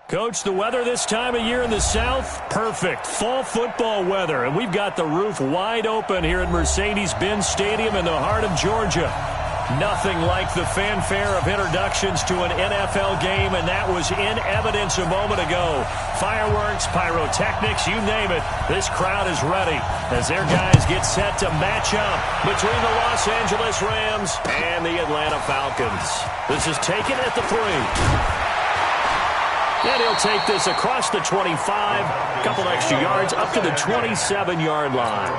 Coach, the weather this time of year in the South, perfect. Fall football weather, and we've got the roof wide open here at Mercedes-Benz Stadium in the heart of Georgia. Nothing like the fanfare of introductions to an NFL game, and that was in evidence a moment ago. Fireworks, pyrotechnics, you name it. This crowd is ready as their guys get set to match up between the Los Angeles Rams and the Atlanta Falcons. This is taken at the 3. And he'll take this across the 25, a couple extra yards, up to the 27-yard line.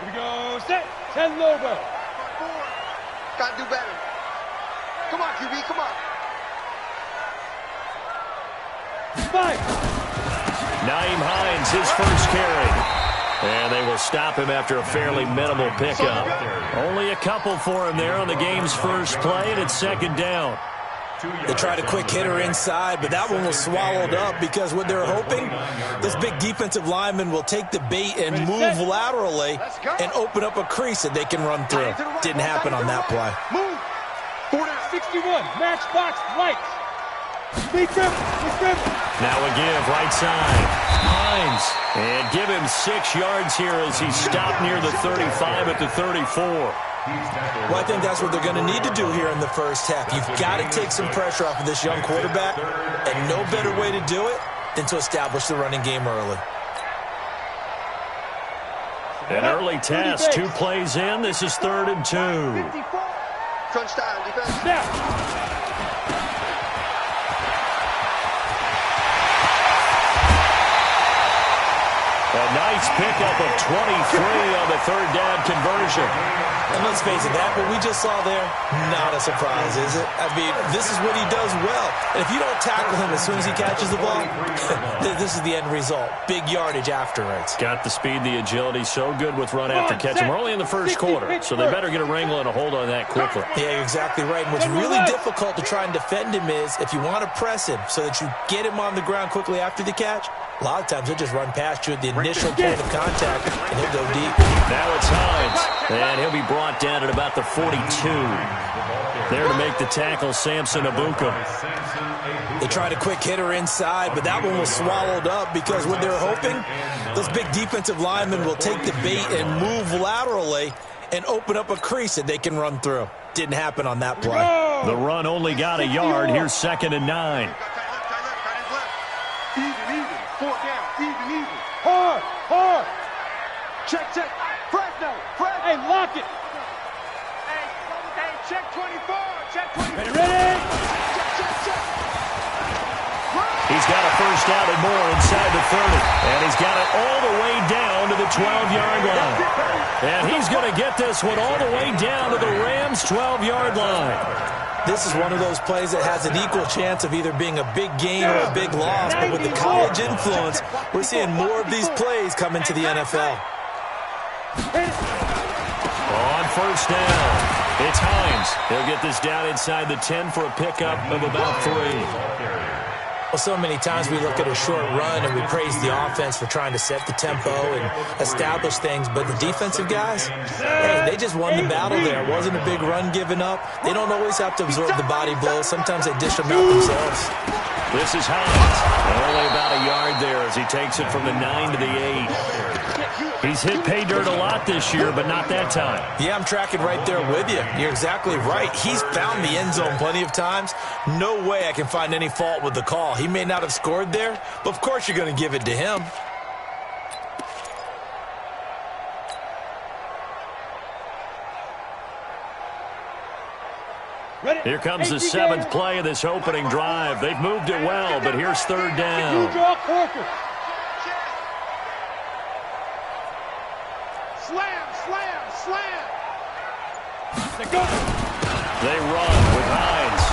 Here we go, set, 10 logo. Gotta do better. Come on, QB, come on. 5. Nyheim Hines, his first carry. And they will stop him after a fairly minimal pickup. Only a couple for him there on the game's first play, and it's second down. They tried a quick hitter inside, but that one was swallowed up because what they're hoping, this big defensive lineman will take the bait and move laterally and open up a crease that they can run through. Didn't happen on that play. Move. 61, matchbox lights. Now a give, right side. Hines. And give him 6 yards here as he stopped near the 35 at the 34. Well, I think that's what they're going to need to do here in the first half. You've got to take some pressure off of this young quarterback, and no better way to do it than to establish the running game early. An early test, 2 plays in. This is 3rd and 2. Crunch time, defense. Snap. A nice pickup of 23 on the 3rd down conversion. And let's face it, that what we just saw there, not a surprise, is it? I mean, this is what he does well. And if you don't tackle him as soon as he catches the ball, this is the end result. Big yardage afterwards. Got the speed, the agility, so good with run after catch. And we're only in the first quarter, so they better get a wrangle and a hold on that quickly. Yeah, you're exactly right. And what's really difficult to try and defend him is if you want to press him so that you get him on the ground quickly after the catch, a lot of times he'll just run past you at the initial point of contact, and he'll go deep. Now it's Hines, and he'll be brought down at about the 42. There to make the tackle, Samson Abuka. They tried a quick hitter inside, but that one was swallowed up because what they're hoping, those big defensive linemen will take the bait and move laterally and open up a crease that they can run through. Didn't happen on that play. The run only got a yard. Here's 2nd and 9. Even. 4 down. Even. Hard. Check. Fresno. Hey, lock it. Hey, check 24. Check 24. Ready? Check. He's got a first down and more inside the 30. And he's got it all the way down to the 12-yard line. And he's going to get this one all the way down to the Rams' 12-yard line. This is one of those plays that has an equal chance of either being a big gain or a big loss. But with the college influence, we're seeing more of these plays come into the NFL. On first down, it's Hines. He'll get this down inside the 10 for a pickup of about 3. Well, so many times we look at a short run and we praise the offense for trying to set the tempo and establish things, but the defensive guys, hey, they just won the battle there. It wasn't a big run given up. They don't always have to absorb the body blows. Sometimes they dish them out themselves. This is Hines. Only about a yard there as he takes it from the 9 to the 8. He's hit pay dirt a lot this year, but not that time. Yeah, I'm tracking right there with you. You're exactly right. He's found the end zone plenty of times. No way I can find any fault with the call. He may not have scored there, but of course you're going to give it to him. Here comes the 7th play of this opening drive. They've moved it well, but here's 3rd down. Slam. They run with Hines.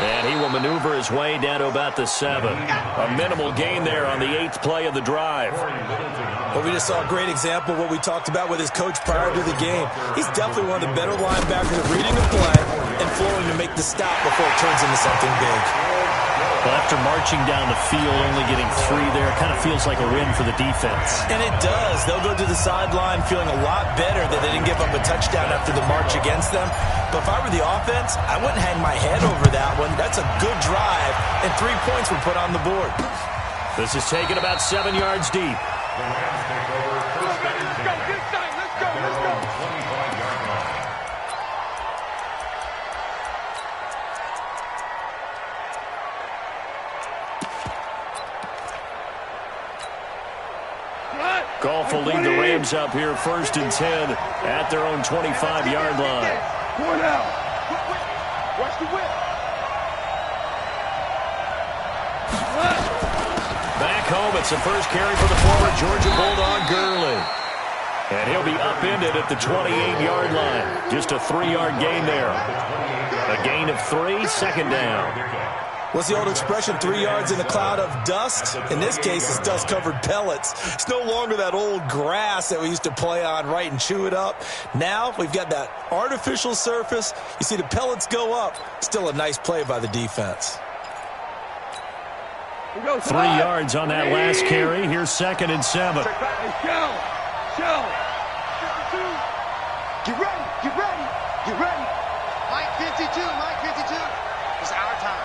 And he will maneuver his way down to about the 7. A minimal gain there on the 8th play of the drive. Well, we just saw a great example of what we talked about with his coach prior to the game. He's definitely one of the better linebackers at reading the play and flowing to make the stop before it turns into something big. Well, after marching down the field, only getting 3 there, kind of feels like a win for the defense. And it does. They'll go to the sideline feeling a lot better that they didn't give up a touchdown after the march against them. But if I were the offense, I wouldn't hang my head over that one. That's a good drive, and 3 points were put on the board. This is taken about 7 yards deep. Goff will lead the Rams up here, 1st and 10 at their own 25-yard line. Point out. Watch the whip. Back home, it's the first carry for the former Georgia Bulldog, Gurley. And he'll be upended at the 28-yard line. Just a 3-yard gain there. A gain of 3, 2nd down. What's the old expression, 3 yards in a cloud of dust? In this case, it's dust-covered pellets. It's no longer that old grass that we used to play on, right, and chew it up. Now we've got that artificial surface. You see the pellets go up. Still a nice play by the defense. 3 yards on that last carry. Here's 2nd and 7. Show. Get ready. Get ready. Get ready. Mike 52. Mike 52. It's our time.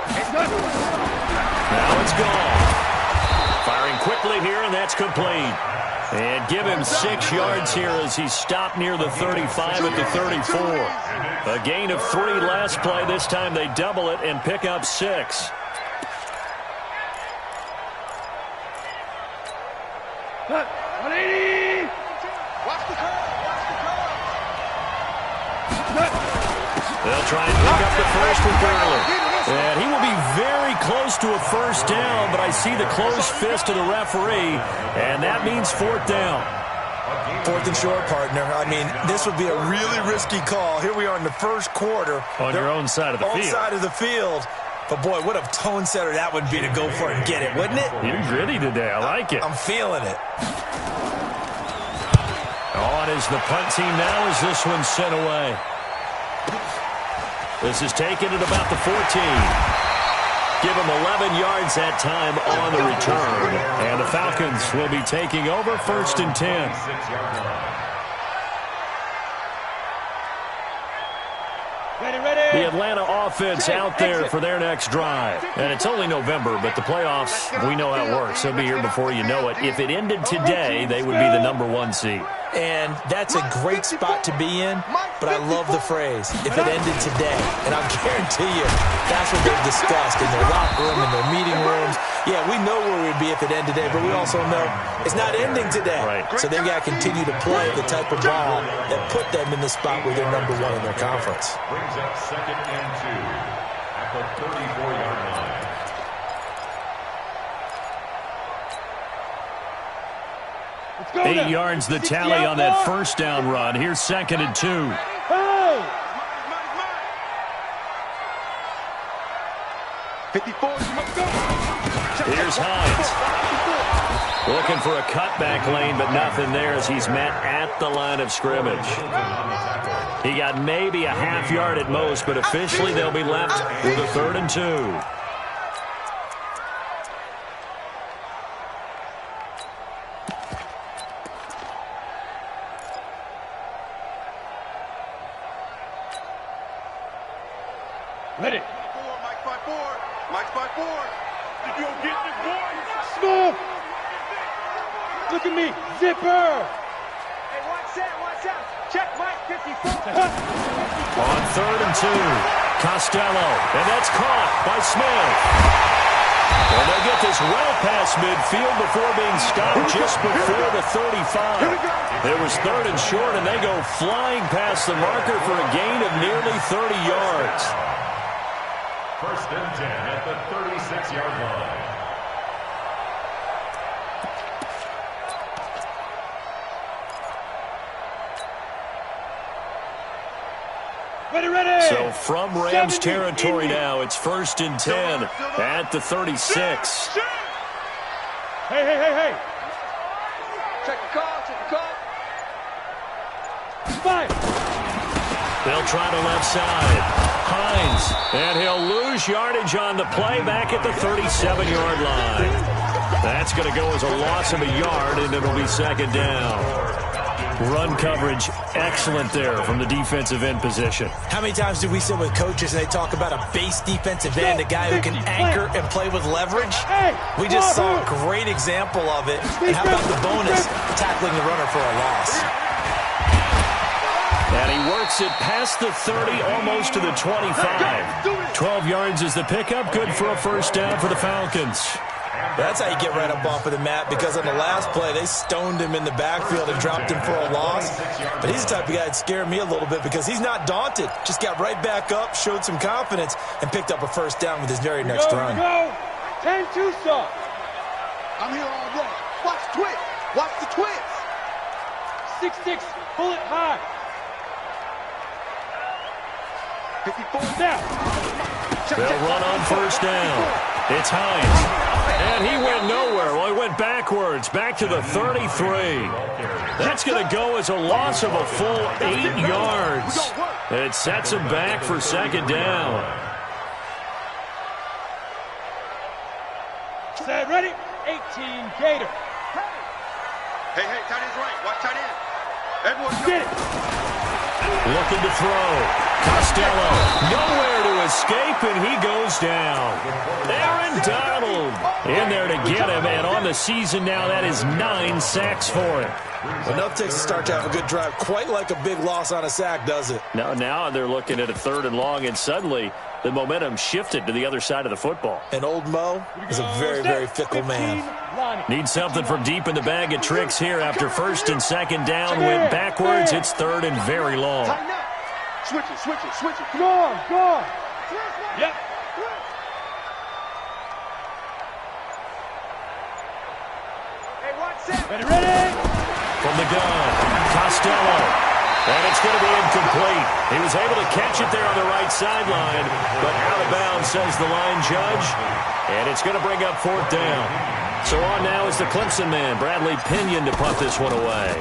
Now it's gone. Firing quickly here, and that's complete. And give him 6 yards here as he stopped near the 35 at the 34. A gain of 3 last play. This time they double it and pick up 6. Cut. 180. Watch the curve. Watch the curve. Cut. They'll try and pick up the first with Gurley. And he will be very close to a 1st down, but I see the closed fist of the referee, and that means 4th down. 4th and short, partner. I mean, this would be a really risky call. Here we are in the 1st quarter. On your own side of the field. Own side of the field. But, boy, what a tone setter that would be to go for it and get it, wouldn't it? You're gritty today. I like it. I'm feeling it. On is the punt team now as this one's sent away. This is taken at about the 14. Give him 11 yards that time on the return. And the Falcons will be taking over, 1st and 10. The Atlanta offense out there for their next drive. And it's only November, but the playoffs, we know how it works. They'll be here before you know it. If it ended today, they would be the #1 seed. And that's a great spot to be in, but I love the phrase, if it ended today. And I'll guarantee you, that's what they've discussed in their locker room, in their meeting rooms. Yeah, we know where we'd be if it ended today, but we also know it's not ending today. Right. So they've got to continue to play the type of ball that put them in the spot where they're #1 in their conference. Brings up 2nd and 2 at the 34-yard line. Let's go 8 now. yards the tally on that 1st down run. Here's 2nd and 2. Hey! 54. Here's Hines. Looking for a cutback lane, but nothing there as he's met at the line of scrimmage. He got maybe a half yard at most, but officially they'll be left with a 3rd and 2. Ready. Mike 5-4. Mike 5-4. Did you get this boy? Smooth. Look at me. Zipper. Hey, watch that. Check Mike 54. On 3rd and 2, Costello, and that's caught by Smith. And they'll get this well past midfield before being stopped just before the 35. It was 3rd and short, and they go flying past the marker for a gain of nearly 30 yards. 1st and 10 at the 36-yard line. Ready. So from Rams territory now, it's 1st and 10 at the 36. Hey. Check the call. Fire. They'll try to left side. Hines. And he'll lose yardage on the play back at the 37-yard line. That's going to go as a loss of a yard, and it'll be second down. Run coverage, excellent there from the defensive end position. How many times do we sit with coaches and they talk about a base defensive end, a guy who can anchor and play with leverage? We just saw a great example of it. And how about the bonus, tackling the runner for a loss? And he works it past the 30, almost to the 25. 12 yards is the pickup, good for a first down for the Falcons. That's how you get right up off of the mat, because on the last play, they stoned him in the backfield and dropped him for a loss. But he's the type of guy that scared me a little bit because he's not daunted. Just got right back up, showed some confidence, and picked up a first down with his very next run. Go. 10-2 stop. I'm here all day. Watch twist. Watch the twist. 6-6. Pull it high. 54 Down. They'll run on first down. It's Hines. And he went nowhere. Well, he went backwards, back to the 33. That's going to go as a loss of a full 8 yards. It sets him back for second down. Set, ready? 18, Gator. Hey, tight end's right. Watch tight end. Everyone Get it. Looking to throw. Costello, nowhere to escape, and he goes down. Aaron Donald in there to get him, and on the season now, that is 9 sacks for him. Enough takes to start to have a good drive. Quite like a big loss on a sack, does it? Now they're looking at a 3rd and long, and suddenly the momentum shifted to the other side of the football. And old Mo is a very, very fickle man. Needs something from deep in the bag of tricks here after 1st and 2nd down. Went backwards. It's 3rd and very long. Tighten up. Switch it. Go on. Yep. Hey, watch that. Ready? From the gun, Costello. And it's going to be incomplete. He was able to catch it there on the right sideline, but out of bounds, says the line judge. And it's going to bring up 4th down. So on now is the Clemson man, Bradley Pinion, to punt this one away.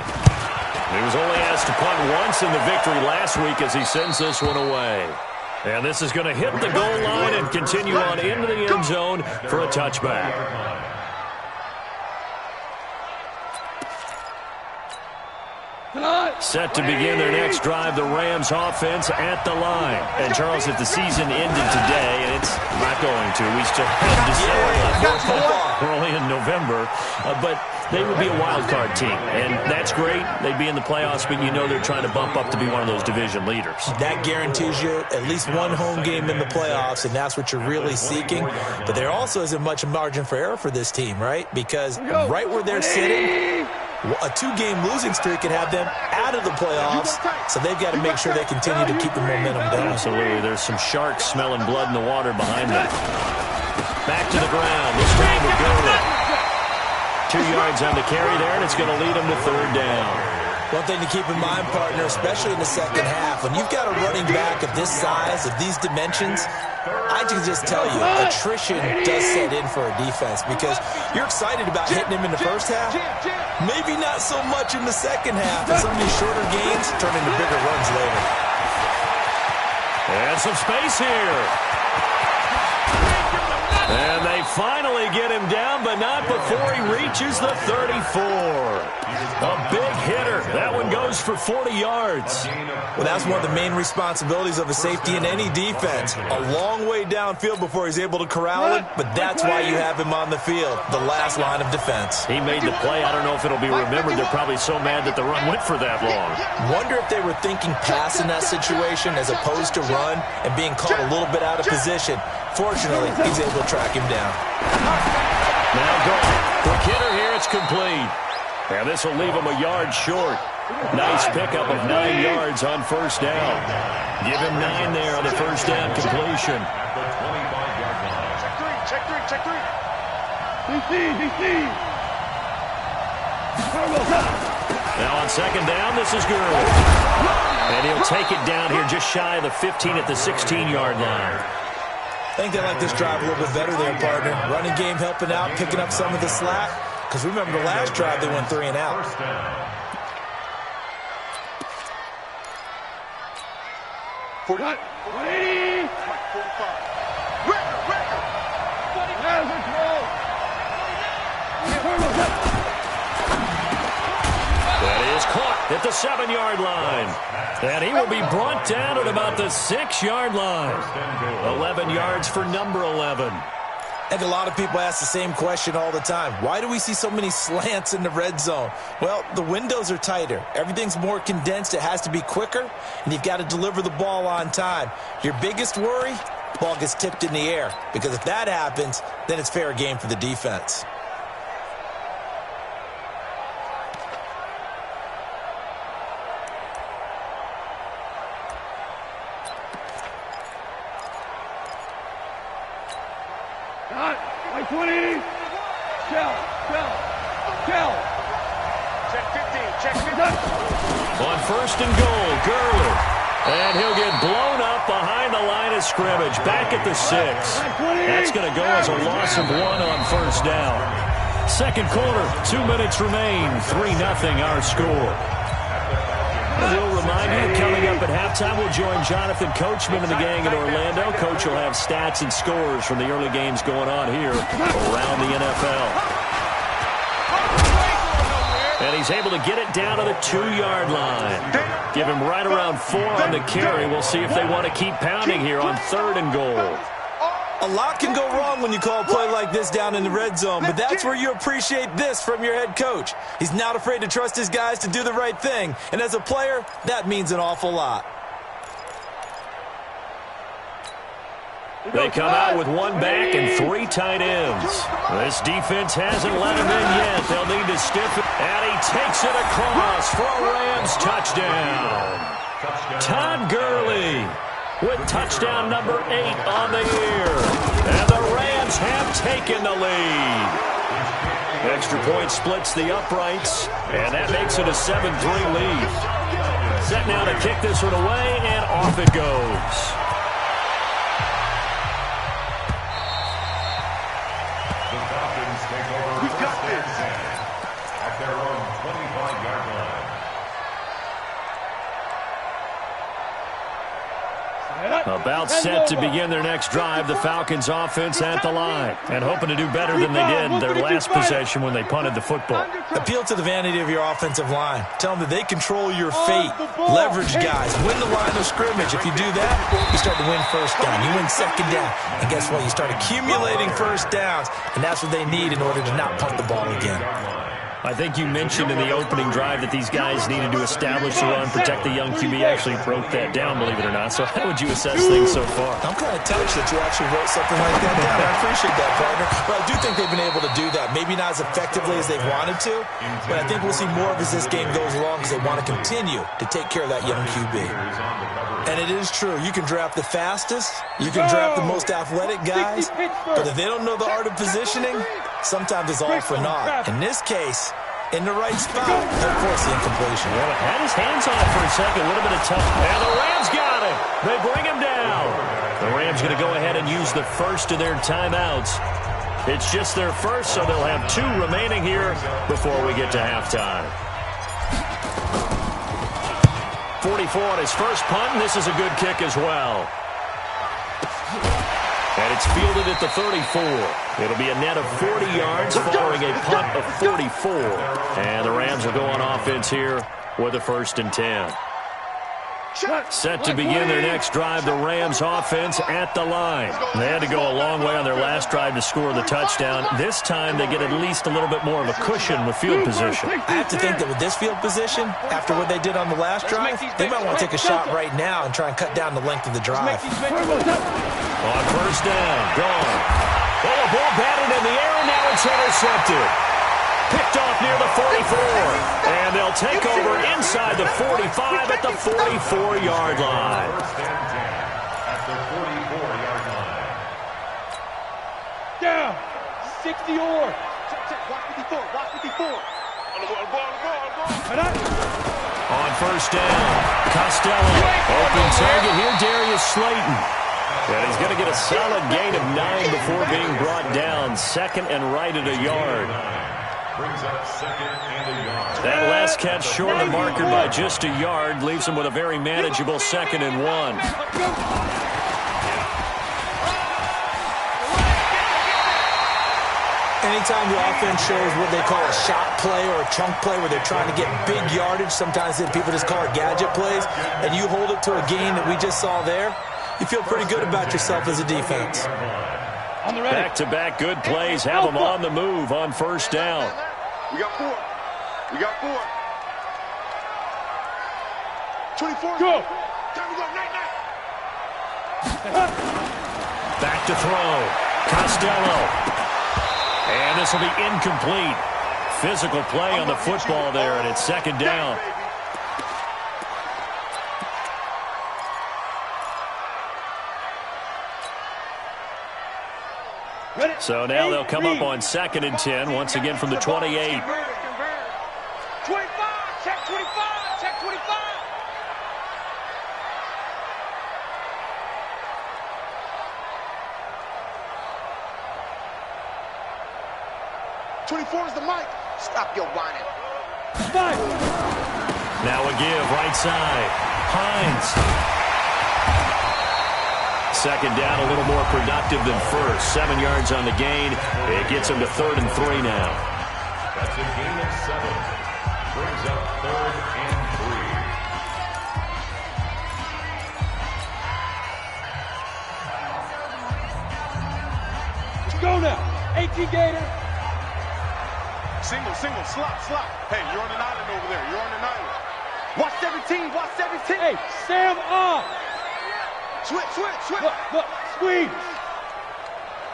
He was only asked to punt once in the victory last week as he sends this one away. And this is going to hit the goal line and continue on into the end zone for a touchback. Set to begin their next drive, the Rams offense at the line. And Charles, if the season ended today, and it's not going to, we still have December. We're only in November, but they would be a wild card team, and that's great. They'd be in the playoffs, but you know they're trying to bump up to be one of those division leaders. That guarantees you at least one home game in the playoffs, and that's what you're really seeking. But there also isn't much margin for error for this team, right? Because right where they're sitting, a 2-game losing streak could have them out of the playoffs, so they've got to make sure they continue to keep the momentum down. Absolutely. There's some sharks smelling blood in the water behind them. Back to the ground. This time to Gurley. 2 yards on the carry there, and it's going to lead them to 3rd down. One thing to keep in mind, partner, especially in the second half, when you've got a running back of this size, of these dimensions, I can just tell you, attrition does set in for a defense because you're excited about hitting him in the first half. Maybe not so much in the second half, and some of these shorter gains turn into bigger runs later. And some space here. And they finally get him down, but not before he reaches the 34. A big hitter. That one goes for 40 yards. Well, that's one of the main responsibilities of a safety in any defense. A long way downfield before he's able to corral it, but that's why you have him on the field, the last line of defense. He made the play. I don't know if it'll be remembered. They're probably so mad that the run went for that long. Wonder if they were thinking pass in that situation as opposed to run and being caught a little bit out of position. Fortunately, he's able to track him down. Now going. Quick hitter here. It's complete. And this will leave him a yard short. Nice pickup of 9 yards on first down. Give him 9 there on the first down completion. Check three. Now on second down, this is Gurley. And he'll take it down here just shy of the 15 at the 16-yard line. I think they like this drive a little bit better there, partner. Running game helping out, picking up some of the slack. because remember the last drive they went 3 and out. First down. 180. 45. That is caught at the 7-yard line. And he will be brought down at about the 6-yard line. 11 yards for number 11. I think a lot of people ask the same question all the time. Why do we see so many slants in the red zone? Well, the windows are tighter. Everything's more condensed. It has to be quicker, and you've got to deliver the ball on time. Your biggest worry? Ball gets tipped in the air, because if that happens, then it's fair game for the defense. Like 180. Shell. Check 15. Check 15. On first and goal, Gurley. And he'll get blown up behind the line of scrimmage, back at the 6. That's going to go as a loss of 1 on first down. Second quarter, 2 minutes remain, 3-0 our score. We'll remind you that coming up at halftime, we'll join Jonathan Coachman and the gang in Orlando. Coach will have stats and scores from the early games going on here around the NFL. And he's able to get it down to the 2-yard line. Give him right around 4 on the carry. We'll see if they want to keep pounding here on 3rd and goal. A lot can go wrong when you call a play like this down in the red zone, but that's where you appreciate this from your head coach. He's not afraid to trust his guys to do the right thing, and as a player, that means an awful lot. They come out with 1 back and 3 tight ends. This defense hasn't let him in yet. They'll need to stiff it. And he takes it across for a Rams touchdown. Todd Gurley with touchdown number 8 on the year. And the Rams have taken the lead. Extra point splits the uprights, and that makes it a 7-3 lead. Set now to kick this one away, and off it goes. About set to begin their next drive, the Falcons offense at the line, and hoping to do better than they did their last possession when they punted the football. Appeal to the vanity of your offensive line. Tell them that they control your fate. Leverage guys. Win the line of scrimmage. If you do that, you start to win first down. You win second down. And guess what? You start accumulating first downs, and that's what they need in order to not punt the ball again. I think you mentioned in the opening drive that these guys needed to establish the run, protect the young QB. Actually broke that down, believe it or not. So how would you assess things so far? I'm kind of touched that you actually wrote something like that down. I appreciate that, partner. But I do think they've been able to do that. Maybe not as effectively as they've wanted to, but I think we'll see more of as this game goes along because they want to continue to take care of that young QB. And it is true. You can draft the fastest. You can draft the most athletic guys. But if they don't know the art of positioning, sometimes it's all for naught. In this case, in the right spot, they'll force the incompletion. Well, it had his hands on it for a second. A little bit of tough. And the Rams got it. They bring him down. The Rams going to go ahead and use the first of their timeouts. It's just their first, so they'll have 2 remaining here before we get to halftime. 44 on his first punt, and this is a good kick as well. And it's fielded at the 34. It'll be a net of 40 yards following a punt of 44. And the Rams will go on offense here with a 1st and 10. Set to begin their next drive, the Rams offense at the line. They had to go a long way on their last drive to score the touchdown. This time they get at least a little bit more of a cushion with field position. I have to think that with this field position, after what they did on the last drive, they might want to take a shot right now and try and cut down the length of the drive. On first down, gone. Well, the ball batted in the air, and now it's intercepted. Picked off near the 44, and they'll take over inside the 45 at the 44-yard line. At the 44-yard line. Down. 60 or. Watch 54. Watch 54. On first down, Costello. Open target here, Darius Slayton. And he's going to get a solid gain of 9 before being brought down. 2nd and right at a yard. Brings up second and a yard. That last catch short of the marker by just a yard leaves them with a very manageable 2nd and 1. Anytime the offense shows what they call a shot play or a chunk play where they're trying to get big yardage, sometimes people just call it gadget plays, and you hold it to a gain that we just saw there, you feel pretty good about yourself as a defense. Back-to-back good plays have them on the move on first down. We got 4. We got 4. 24. Go. Time to go. Night. Back to throw. Costello. And this will be incomplete. Physical play on the football there, and it's 2nd down. So now they'll come up on 2nd and 10, once again from the 28. 25. Check 25. Check 25. 24 is the mic. Stop your whining. Now a give, right side. Hines. 2nd down, a little more productive than first. 7 yards on the gain. It gets them to 3rd and 3 now. That's a gain of 7. Brings up 3rd and 3. Let's go now. 18 Gator. Single, slop. Hey, you're on an island over there. You're on an island. Watch 17. Hey, Sam off. Switch. Look, squeeze.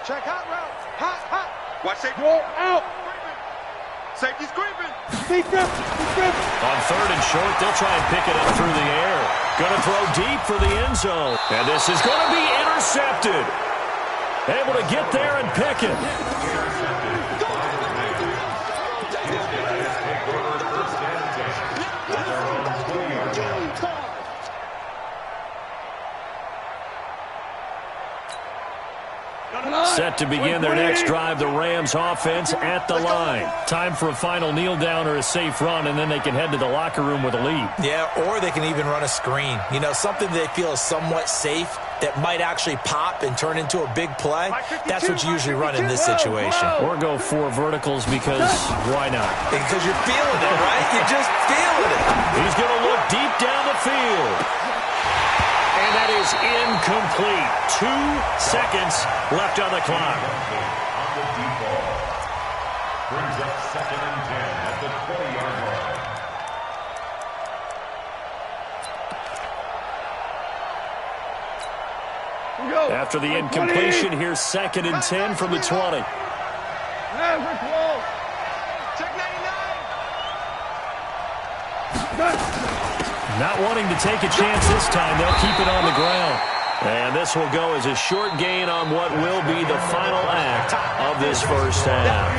Check hot route. Hot. Watch safety. Go out. Safety's creeping. Deep grip. On 3rd and short, they'll try and pick it up through the air. Going to throw deep for the end zone. And this is going to be intercepted. Able to get there and pick it. Set to begin their next drive, the Rams offense at the line. Time for a final kneel down or a safe run, and then they can head to the locker room with a lead. Yeah, or they can even run a screen. You know, something they feel is somewhat safe that might actually pop and turn into a big play. That's what you usually run in this situation. Or go 4 verticals because why not? Because you're feeling it, right? You're just feeling it. He's going to look deep down the field. And that is incomplete. 2 seconds left on the clock. On the deep ball. Brings up 2nd and 10 at the 20-yard line. After the incompletion, here's 2nd and 10 from the 20. We're close. Check 99. Not wanting to take a chance this time, they'll keep it on the ground. And this will go as a short gain on what will be the final act of this first half.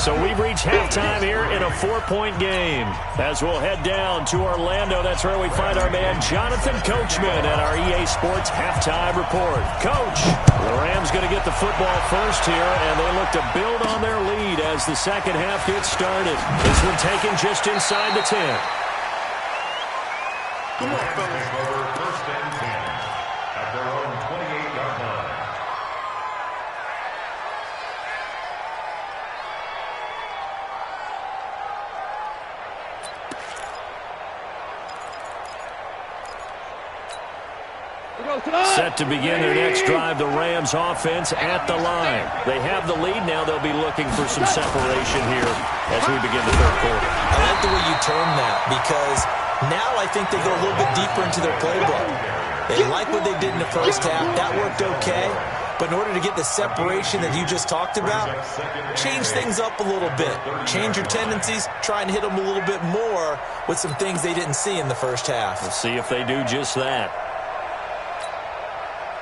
So we've reached halftime here in a 4-point game. As we'll head down to Orlando, that's where we find our man Jonathan Coachman at our EA Sports Halftime Report. Coach, the Rams going to get the football first here, and they look to build on their lead as the second half gets started. This one taken just inside the 10. Come on, fellas. Over 1st and 10 at their own 28-yard line. Set to begin their next drive, the Rams offense at the line. They have the lead now. They'll be looking for some separation here as we begin the third quarter. I like the way you term that because now I think they go a little bit deeper into their playbook. They like what they did in the first half. That worked okay. But in order to get the separation that you just talked about, change things up a little bit. Change your tendencies. Try and hit them a little bit more with some things they didn't see in the first half. We'll see if they do just that.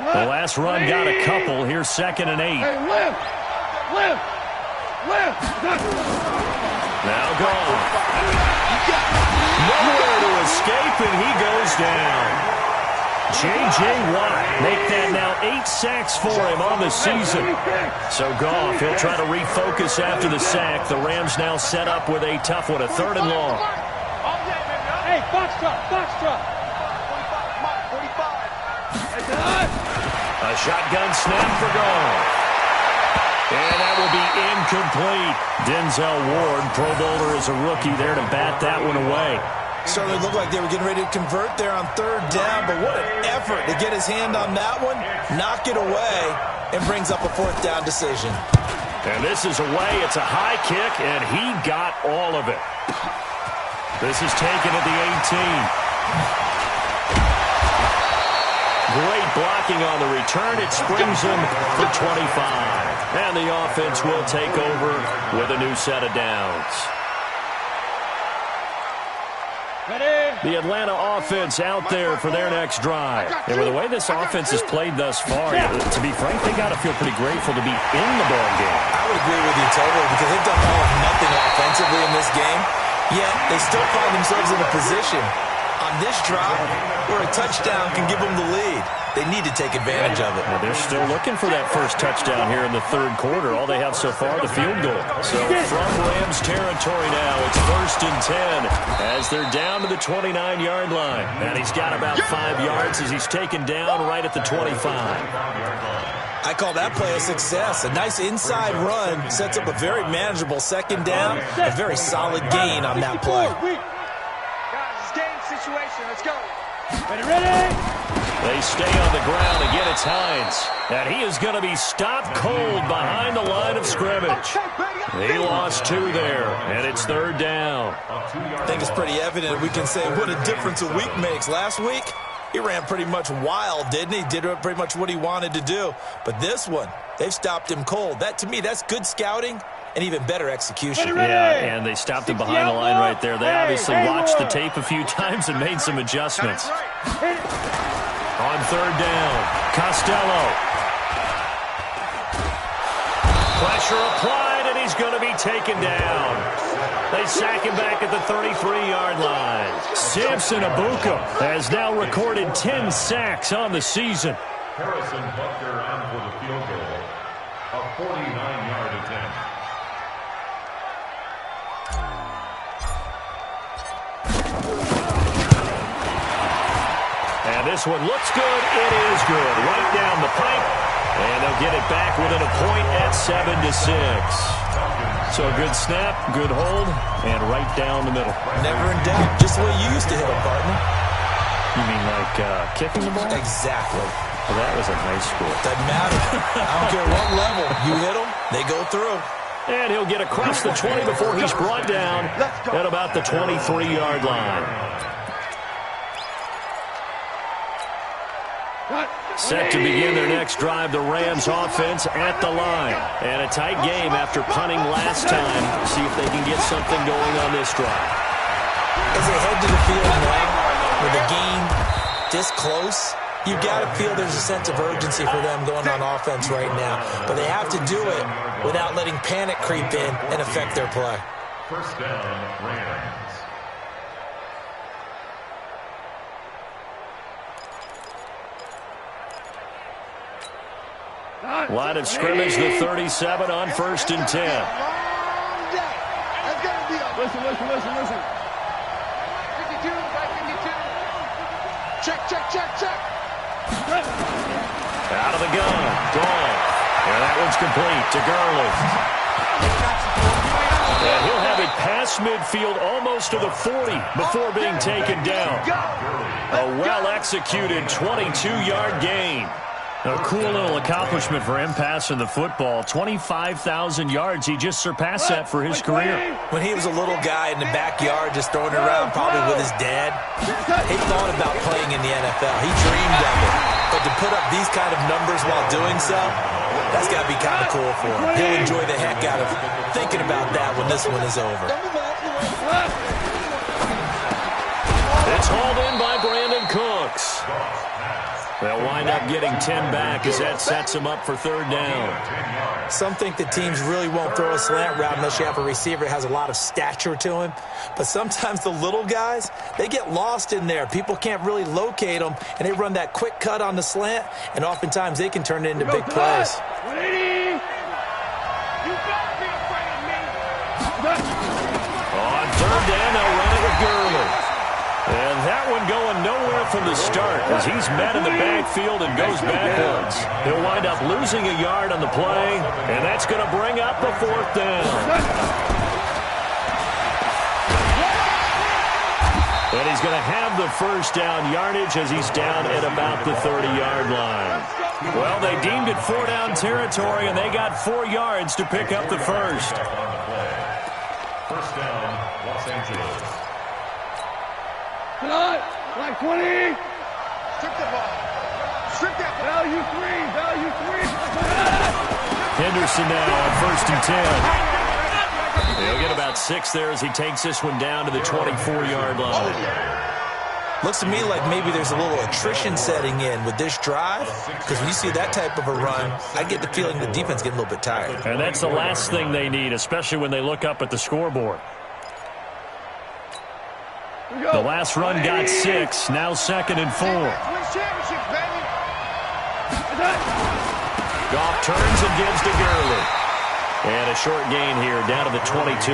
The last run got a couple. Here's 2nd and 8. Hey, left. Now gone. Nowhere to escape, and he goes down. J.J. Watt make that now 8 sacks for him on the season. So Goff, he'll try to refocus after the sack. The Rams now set up with a tough one, a 3rd and long. Hey, box truck. A shotgun snap for Goff. And that will be incomplete. Denzel Ward, Pro Bowler as a rookie there to bat that one away. Certainly looked like they were getting ready to convert there on 3rd down, but what an effort to get his hand on that one, knock it away, and brings up a 4th down decision. And this is away. It's a high kick, and he got all of it. This is taken at the 18. Great blocking on the return. It springs him for 25. And the offense will take over with a new set of downs. The Atlanta offense out there for their next drive. And with the way this offense has played thus far, to be frank, they got to feel pretty grateful to be in the ball game. I would agree with you totally because they've done all of nothing offensively in this game, yet they still find themselves in a position on this drive where a touchdown can give them the lead. They need to take advantage of it. Well, they're still looking for that first touchdown here in the 3rd quarter. All they have so far, the field goal. So from Rams territory now, it's 1st and 10 as they're down to the 29-yard line. And he's got about 5 yards as he's taken down right at the 25. I call that play a success. A nice inside run sets up a very manageable 2nd down, a very solid gain on that play. Guys, it's game situation. Let's go. Ready? They stay on the ground. Again, it's Hines. And he is going to be stopped cold behind the line of scrimmage. He lost 2 there, and it's 3rd down. I think it's pretty evident we can say what a difference a week makes. Last week, he ran pretty much wild, didn't he? Did pretty much what he wanted to do. But this one, they've stopped him cold. That, to me, that's good scouting and even better execution. Yeah, and they stopped him behind the line right there. They obviously watched the tape a few times and made some adjustments. On 3rd down, Costello. Pressure applied, and he's going to be taken down. They sack him back at the 33-yard line. Samson Abuka has now recorded 10 sacks on the season. Harrison Butker on for the field goal. A 49-yard attempt. And this one looks good. It is good. Right down the pipe. And they'll get it back within a point at 7-6. So a good snap, good hold, and right down the middle. Never in doubt. Just the way you used to hit them, partner. You mean like kicking the ball? Exactly. Well, that was in high school. Doesn't matter. I don't care what level. You hit them, they go through. And he'll get across the 20 before he's brought down at about the 23-yard line. Set to begin their next drive, the Rams offense at the line. And a tight game after punting last time. See if they can get something going on this drive. As they head to the field now, with the game this close, you've got to feel there's a sense of urgency for them going on offense right now. But they have to do it without letting panic creep in and affect their play. 1st down, Rams. Line of scrimmage, the 37 on 1st and 10. Listen. 52, right 52. Check. Out of the gun, gone. And that one's complete to Gurley. And he'll have it past midfield almost to the 40 before being taken down. A well-executed 22-yard gain. A cool little accomplishment for him passing the football. 25,000 yards. He just surpassed that for his career. When he was a little guy in the backyard just throwing it around probably with his dad, he thought about playing in the NFL. He dreamed of it. But to put up these kind of numbers while doing so, that's got to be kind of cool for him. He'll enjoy the heck out of thinking about that when this one is over. It's hauled in by Brandon Cooks. They'll wind up getting 10 back as that sets them up for third down. Some think that teams really won't throw a slant route unless you have a receiver that has a lot of stature to him. But sometimes the little guys, they get lost in there. People can't really locate them, and they run that quick cut on the slant, and oftentimes they can turn it into big plays. 180. You better be afraid of me. On third down, they'll run it with Gurley. And that one going nowhere from the start as he's met in the backfield and goes backwards. He'll wind up losing a yard on the play, and that's going to bring up a fourth down. And he's going to have the first down yardage as he's down at about the 30-yard line. Well, they deemed it 4-down territory, and they got 4 yards to pick up the first. First down, Los Angeles. Tonight, like 20. Strip the ball. Strip that ball. Value 3. Henderson now on first and 10. He'll get about 6 there as he takes this one down to the 24-yard line. Looks to me like maybe there's a little attrition setting in with this drive, because when you see that type of a run, I get the feeling the defense getting a little bit tired. And that's the last thing they need, especially when they look up at the scoreboard. The last run got 6, now 2nd and 4. Goff turns and gives to Gurley. And a short gain here, down to the 22.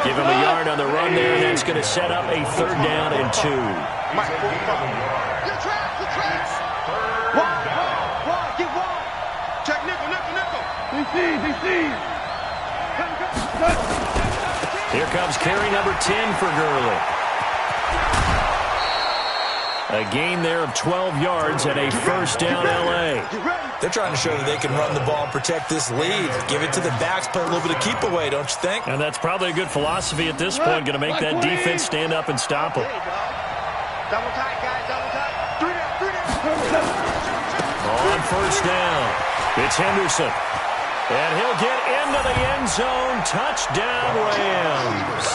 Give him a yard on the run there, and that's going to set up a third down and 2. You're trapped. Wide, get wide. Check nickel. DC. Here comes carry number 10 for Gurley. A gain there of 12 yards and a first down L.A. They're trying to show that they can run the ball and protect this lead. Give it to the backs, play a little bit of keep away, don't you think? And that's probably a good philosophy at this point, going to make that defense stand up and stop them. Double tight, guys, double tight. 3 down. On first down, it's Henderson. And he'll get into the end zone. Touchdown, Rams.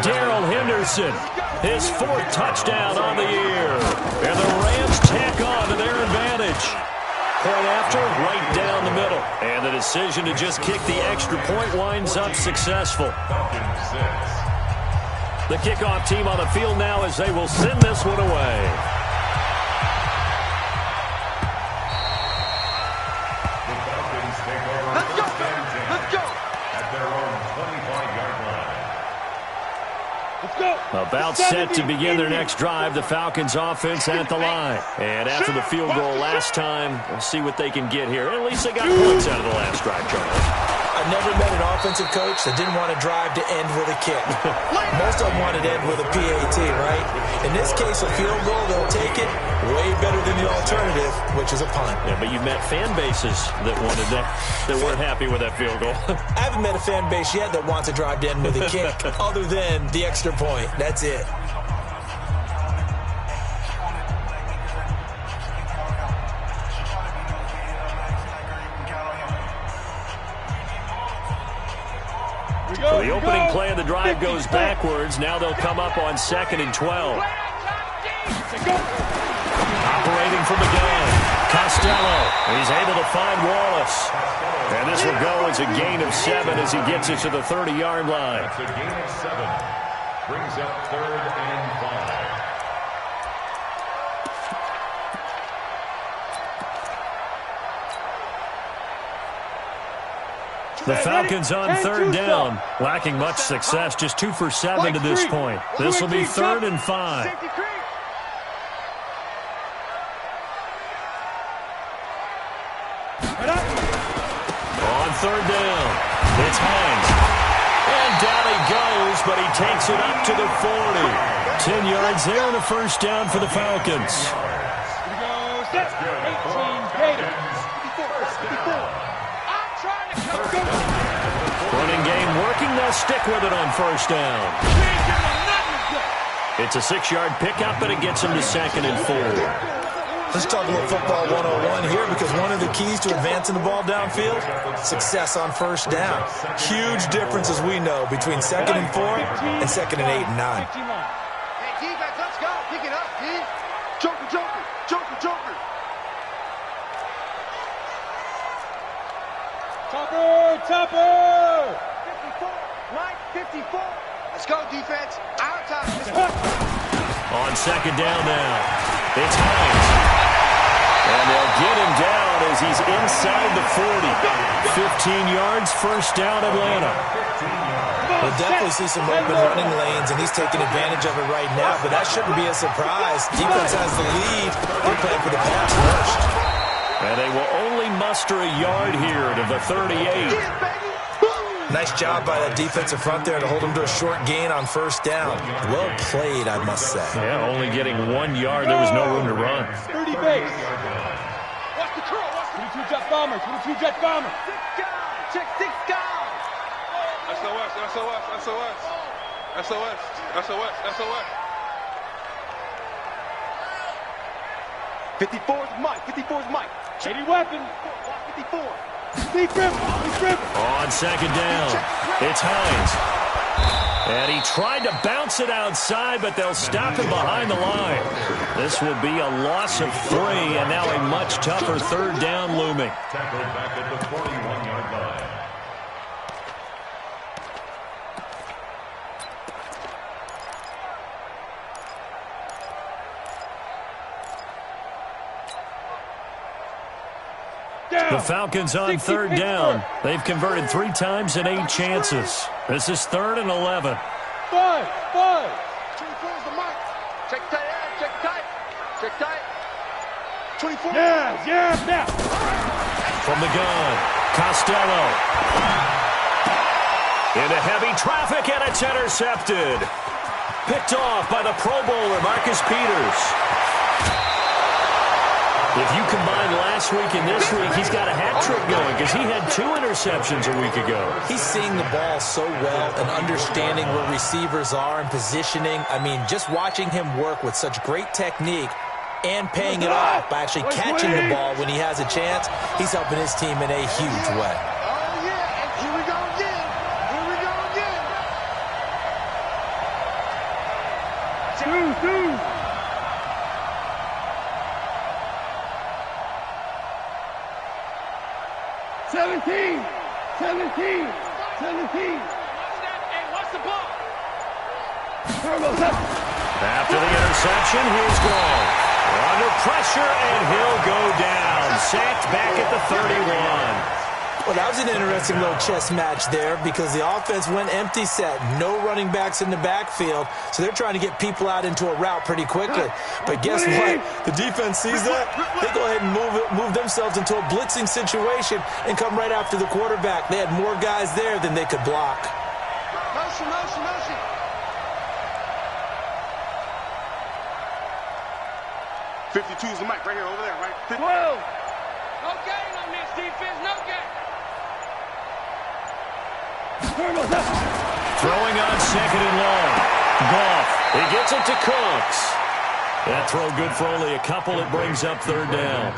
Darrell Henderson, his 4th touchdown on the year. And the Rams tack on to their advantage. Point after, right down the middle. And the decision to just kick the extra point winds up successful. The kickoff team on the field now as they will send this one away. Let's go. At their own 25-yard line. Let's go. About set to begin their next drive, the Falcons offense at the line. And after the field goal last time, we'll see what they can get here. At least they got points out of the last drive, Charles. I've never met an offensive coach that didn't want to drive to end with a kick. Most of them wanted to end with a PAT, right? In this case, a field goal, they'll take it way better than the alternative, which is a punt. Yeah, but you've met fan bases that wanted that weren't happy with that field goal. I haven't met a fan base yet that wants to drive to end with a kick other than the extra point. That's it. So the opening play of the drive goes backwards. Now they'll come up on 2nd and 12. Operating from the gun, Costello. He's able to find Wallace. And this will go as a gain of 7 as he gets it to the 30-yard line. That's a gain of 7. Brings up 3rd and 5. The Falcons on 3rd down, lacking much success, just 2 for 7 to this point. This will be 3rd and 5. On 3rd down, it's Hines. And down he goes, but he takes it up to the 40. 10 yards there and a first down for the Falcons. Running game working, they'll stick with it on first down. It's a 6-yard pickup, but it gets him to 2nd and 4. Let's talk a little football 101 here, because one of the keys to advancing the ball downfield, success on first down. Huge difference, as we know, between 2nd and 4 and 2nd and 8 and 9. Hey, D-back, let's go. Pick it up, D. Joker. Topper! Topper! 54, Mike, 54. Let's go, defense. Our time. On second down now, it's Hines. And they'll get him down as he's inside the 40. 15 yards, first down, Atlanta. We'll definitely see some open running lanes, and he's taking advantage of it right now, but that shouldn't be a surprise. Defense has the lead. They're playing for the pass first. And they will only muster a yard here to the 38. Nice job by that defensive front there to hold him to a short gain on first down. Well played, I must say. Yeah, only getting 1 yard. There was no room to run. 30 base. Watch the curl. Watch the 22 jet bomber. 22 jet bomber. 6 guys. Check 6 guys. SOS, SOS, SOS. SOS, SOS, SOS. 54 is Mike. 54 is Mike. 80 weapon. 54. Deep grip. Deep grip. On second down, it's Hines. And he tried to bounce it outside, but they'll stop him behind the line. This will be a loss of 3, and now a much tougher third down looming. Tackled back at the 41-yard line. The Falcons on third down. They've converted 3 times in 8 chances. This is 3rd and 11. 5. 5. 24 is the Mike. Check tight. Check tight. Check tight. 24. Yeah. From the gun, Costello. Into heavy traffic, and it's intercepted. Picked off by the Pro Bowler, Marcus Peters. If you combine last week and this week, he's got a hat trick going because he had 2 interceptions a week ago. He's seeing the ball so well and understanding where receivers are and positioning. I mean, just watching him work with such great technique and paying it off by actually catching the ball when he has a chance, he's helping his team in a huge way. Oh, yeah. And here we go again. Here we go again. Two. 17. Hey, watch the ball. Turbo's up. After the interception, here's Gall. Under pressure, and he'll go down. Sacked back at the 31. Well, that was an interesting little chess match there because the offense went empty set. No running backs in the backfield, so they're trying to get people out into a route pretty quickly. But guess what? The defense sees that. They go ahead and move themselves into a blitzing situation and come right after the quarterback. They had more guys there than they could block. Motion. 52 is the Mike right here, over there, right? 12. No game on this defense, no game. Turbo's up. Throwing on second and long. Goff. He gets it to Cooks. That throw good for only a couple. It brings up third down.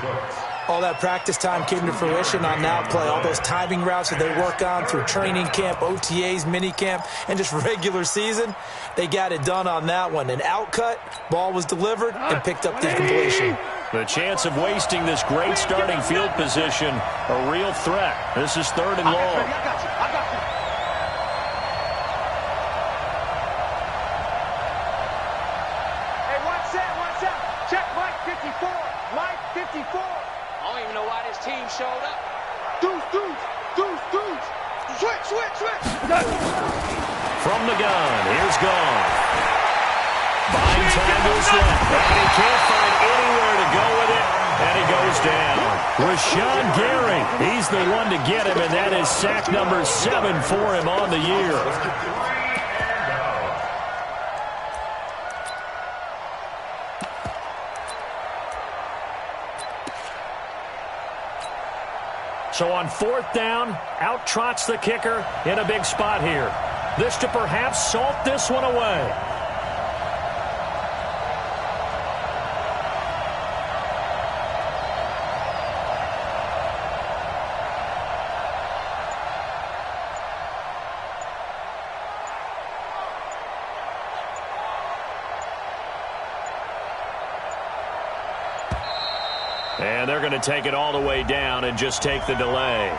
All that practice time came to fruition on that play. All those timing routes that they work on through training camp, OTAs, mini camp, and just regular season, they got it done on that one. An outcut, ball was delivered, and picked up the completion. The chance of wasting this great starting field position, a real threat. This is third and long. I got you. Hey, one set. Check Mike 54. Mike 54. I don't even know why this team showed up. Deuce. Switch. From the gun, here's Gall. Buying time to his left, and he can't find anywhere to go with it, and he goes down. Rashawn Gary, he's the one to get him, and that is sack number 7 for him on the year. So on fourth down, out trots the kicker in a big spot here. This to perhaps salt this one away. And they're going to take it all the way down and just take the delay.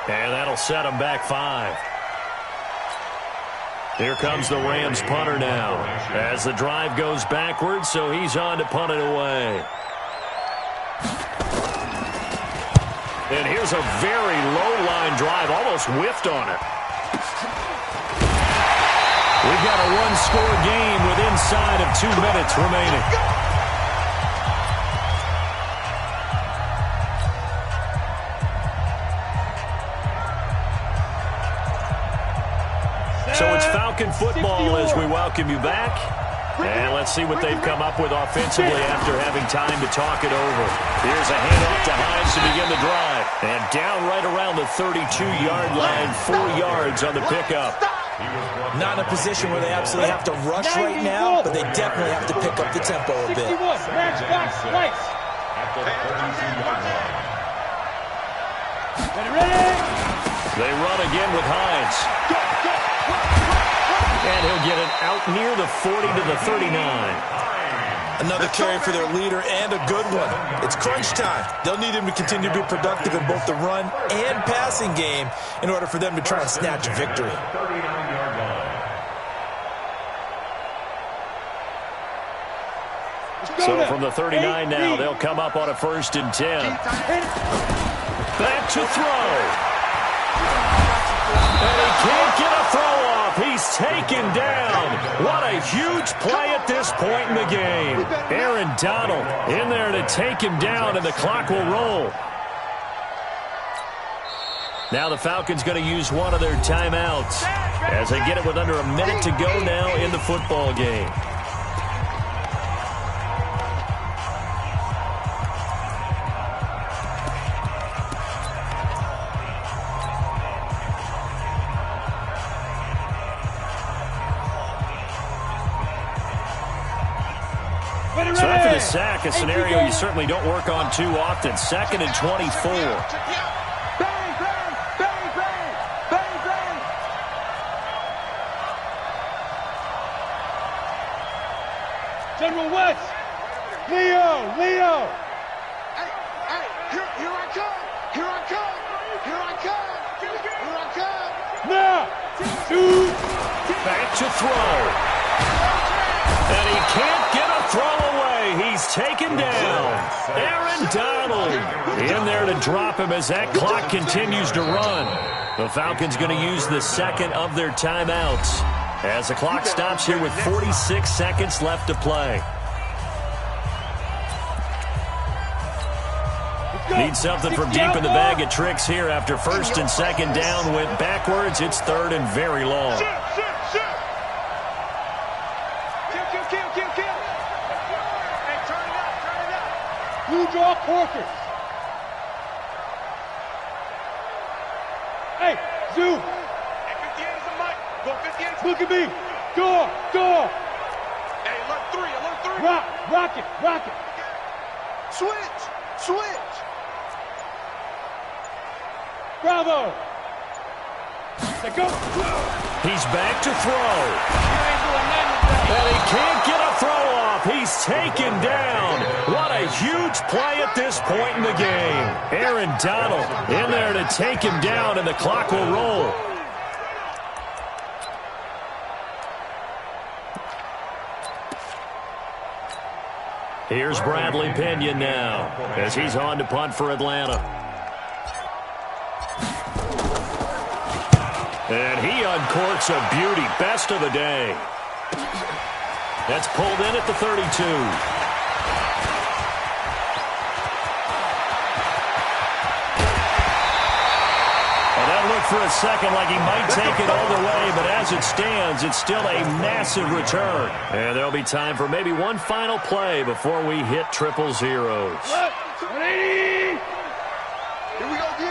And that'll set them back 5. Here comes the Rams punter now as the drive goes backwards, so he's on to punt it away. And here's a very low-line drive, almost whiffed on it. We've got a one-score game with inside of 2 minutes remaining. So it's Falcon football as we welcome you back. And let's see what they've come up with offensively after having time to talk it over. Here's a handoff to Hines to begin the drive. And down right around the 32-yard line, 4 yards on the pickup. Not in a position where they absolutely have to rush right now, but they definitely have to pick up the tempo a bit. They run again with Hines. And he'll get it out near the 40 to the 39. Another carry for their leader and a good one. It's crunch time. They'll need him to continue to be productive in both the run and passing game in order for them to try and snatch a victory. So from the 39 now, they'll come up on a 1st and 10. Back to throw. And he can't get a throw off. He's taken down. What a huge play at this point in the game. Aaron Donald in there to take him down, and the clock will roll. Now the Falcons going to use one of their timeouts as they get it with under a minute to go now in the football game. So after the sack, a scenario you certainly don't work on too often. 2nd and 24. General West. Leo. Hey, here I come. Now. Back to throw. And he can't get a throw away. He's taken down. Aaron Donald in there to drop him as that clock continues to run. The Falcons going to use the 2nd of their timeouts as the clock stops here with 46 seconds left to play. Need something from deep in the bag of tricks here after 1st and 2nd down went backwards. It's 3rd and very long. Blue draw quarters. Hey, Zoo. Look at me. Door. Hey, alert 3. Rock it. Switch. Bravo. Let go. He's back to throw. And he can't get a throw off. He's taken down. What a huge play at this point in the game. Aaron Donald in there to take him down, and the clock will roll. Here's Bradley Pinion now as he's on to punt for Atlanta. And he uncorks a beauty. Best of the day. That's pulled in at the 32. And that looked for a second like he might take it all the way, but as it stands, it's still a massive return. And there'll be time for maybe one final play before we hit 000. 180. Here we go, D.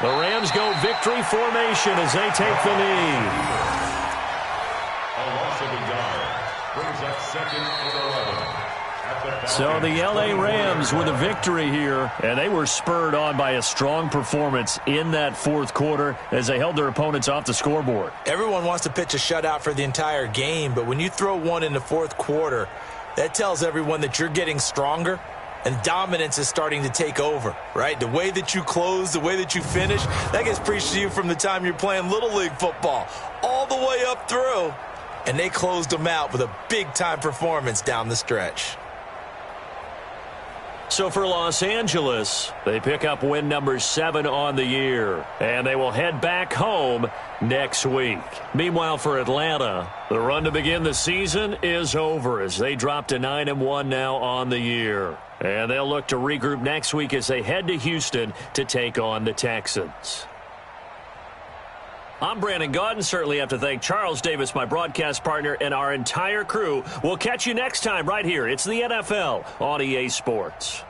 The Rams go victory formation as they take the knee. A loss of a yard brings up 2nd and 11. So the L.A. Rams with a victory here, and they were spurred on by a strong performance in that 4th quarter as they held their opponents off the scoreboard. Everyone wants to pitch a shutout for the entire game, but when you throw one in the 4th quarter, that tells everyone that you're getting stronger and dominance is starting to take over, right? The way that you close, the way that you finish, that gets preached to you from the time you're playing Little League football all the way up through. And they closed them out with a big-time performance down the stretch. So for Los Angeles, they pick up win number 7 on the year, and they will head back home next week. Meanwhile, for Atlanta, the run to begin the season is over as they drop to 9-1 now on the year. And they'll look to regroup next week as they head to Houston to take on the Texans. I'm Brandon Gaudin. Certainly have to thank Charles Davis, my broadcast partner, and our entire crew. We'll catch you next time right here. It's the NFL on EA Sports.